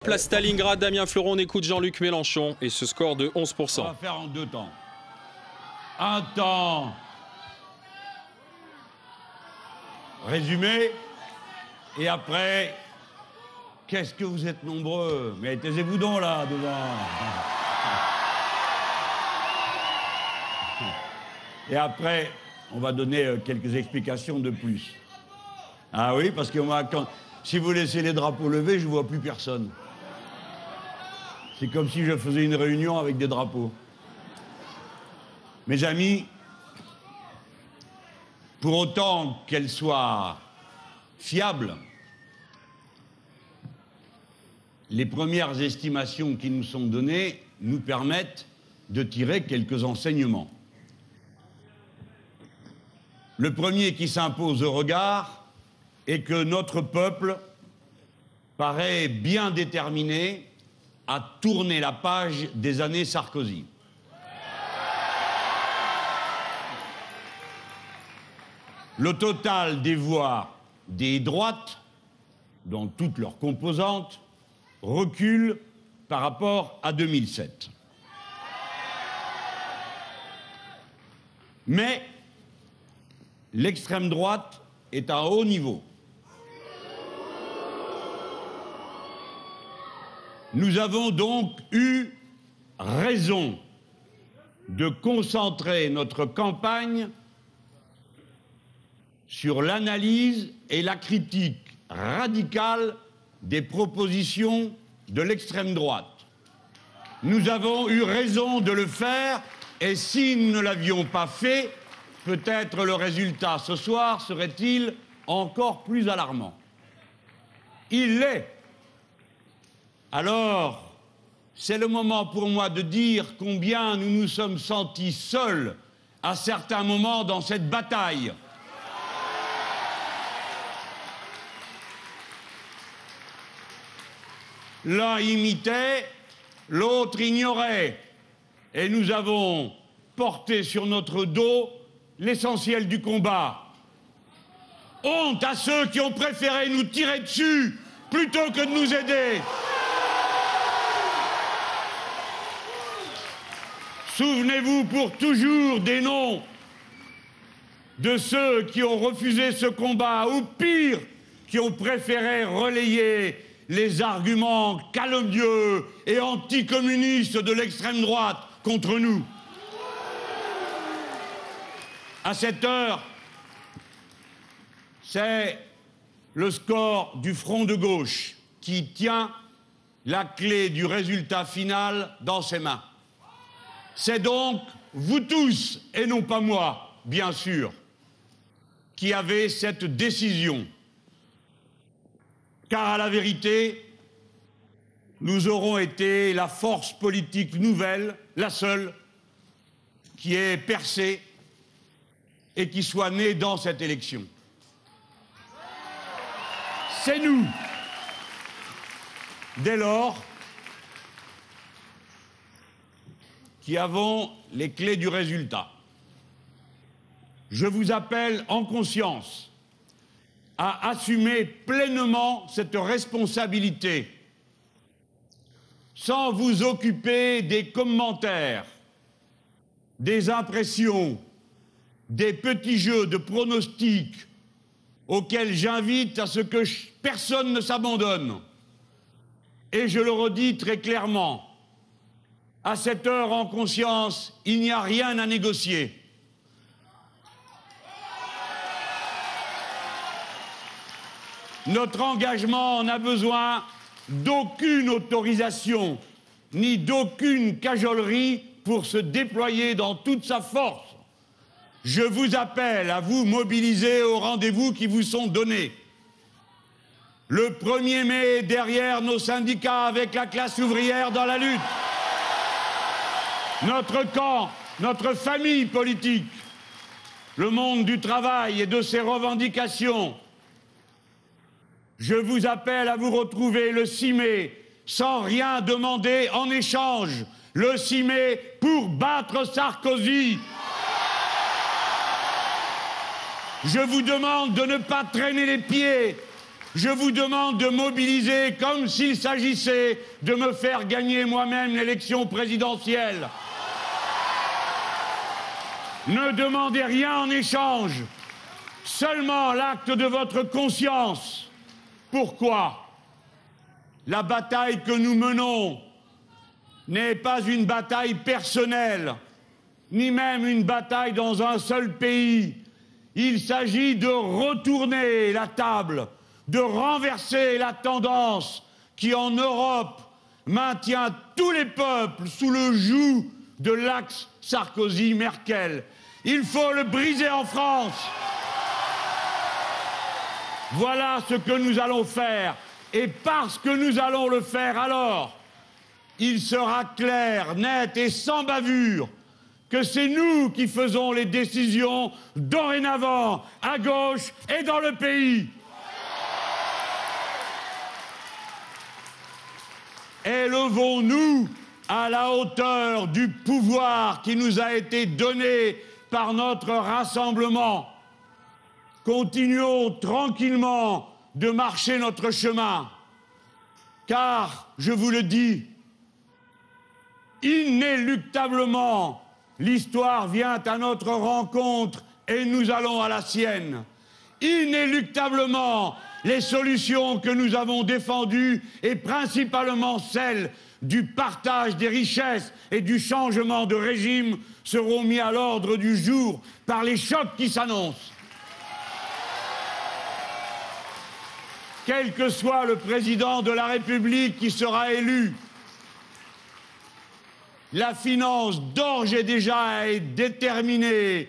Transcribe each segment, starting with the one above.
Place Stalingrad, Damien Fleuron, on écoute Jean-Luc Mélenchon et ce score de 11%. On va faire en deux temps. Un temps résumé et après, qu'est-ce que vous êtes nombreux. Mais taisez-vous donc là, devant. Et après, on va donner quelques explications de plus. Ah oui, parce que moi, si vous laissez les drapeaux levés, je ne vois plus personne. C'est comme si je faisais une réunion avec des drapeaux. Mes amis, pour autant qu'elle soit fiable, les premières estimations qui nous sont données nous permettent de tirer quelques enseignements. Le premier qui s'impose au regard est que notre peuple paraît bien déterminé à tourner la page des années Sarkozy. Le total des voix des droites, dans toutes leurs composantes, recule par rapport à 2007. Mais l'extrême droite est à haut niveau. Nous avons donc eu raison de concentrer notre campagne sur l'analyse et la critique radicale des propositions de l'extrême droite. Nous avons eu raison de le faire et si nous ne l'avions pas fait, peut-être le résultat ce soir serait-il encore plus alarmant. Il l'est. Alors, c'est le moment pour moi de dire combien nous nous sommes sentis seuls à certains moments dans cette bataille. L'un imitait, l'autre ignorait. Et nous avons porté sur notre dos l'essentiel du combat. Honte à ceux qui ont préféré nous tirer dessus plutôt que de nous aider. Souvenez-vous pour toujours des noms de ceux qui ont refusé ce combat, ou pire, qui ont préféré relayer les arguments calomnieux et anticommunistes de l'extrême droite contre nous. À cette heure, c'est le score du front de gauche qui tient la clé du résultat final dans ses mains. C'est donc vous tous, et non pas moi, bien sûr, qui avez cette décision. Car à la vérité, nous aurons été la force politique nouvelle, la seule, qui ait percé et qui soit née dans cette élection. C'est nous. Dès lors, qui avons les clés du résultat. Je vous appelle en conscience à assumer pleinement cette responsabilité, sans vous occuper des commentaires, des impressions, des petits jeux de pronostics auxquels j'invite à ce que personne ne s'abandonne. Et je le redis très clairement, à cette heure, en conscience, il n'y a rien à négocier. Notre engagement n'a besoin d'aucune autorisation, ni d'aucune cajolerie pour se déployer dans toute sa force. Je vous appelle à vous mobiliser aux rendez-vous qui vous sont donnés. Le 1er mai, derrière nos syndicats, avec la classe ouvrière dans la lutte. Notre camp, notre famille politique, le monde du travail et de ses revendications. Je vous appelle à vous retrouver le 6 mai, sans rien demander en échange. Le 6 mai pour battre Sarkozy. Je vous demande de ne pas traîner les pieds, je vous demande de mobiliser comme s'il s'agissait de me faire gagner moi-même l'élection présidentielle. Ne demandez rien en échange, seulement l'acte de votre conscience. Pourquoi? La bataille que nous menons n'est pas une bataille personnelle, ni même une bataille dans un seul pays. Il s'agit de retourner la table, de renverser la tendance qui, en Europe, maintient tous les peuples sous le joug de l'axe Sarkozy-Merkel. Il faut le briser en France. Voilà ce que nous allons faire. Et parce que nous allons le faire, alors, il sera clair, net et sans bavure que c'est nous qui faisons les décisions dorénavant, à gauche et dans le pays. Élevons-nous à la hauteur du pouvoir qui nous a été donné par notre rassemblement. Continuons tranquillement de marcher notre chemin, car, je vous le dis, inéluctablement, l'histoire vient à notre rencontre et nous allons à la sienne. Inéluctablement, les solutions que nous avons défendues, et principalement celles du partage des richesses et du changement de régime, seront mis à l'ordre du jour par les chocs qui s'annoncent. Quel que soit le président de la République qui sera élu, la finance d'ores et déjà est déterminée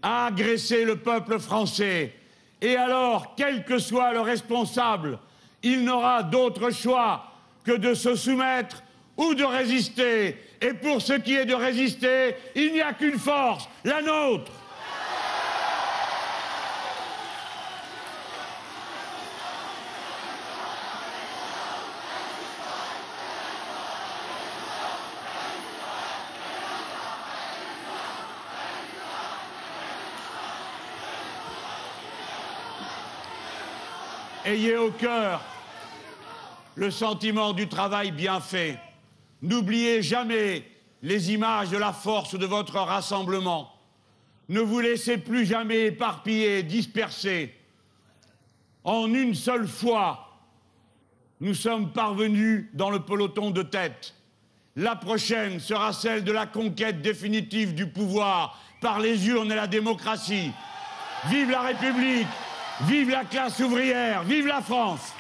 à agresser le peuple français. Et alors, quel que soit le responsable, il n'aura d'autre choix que de se soumettre ou de résister. Et pour ce qui est de résister, il n'y a qu'une force, la nôtre. Ayez au cœur le sentiment du travail bien fait. N'oubliez jamais les images de la force de votre rassemblement. Ne vous laissez plus jamais éparpiller, disperser. En une seule fois, nous sommes parvenus dans le peloton de tête. La prochaine sera celle de la conquête définitive du pouvoir par les urnes et la démocratie. Vive la République! Vive la classe ouvrière, vive la France!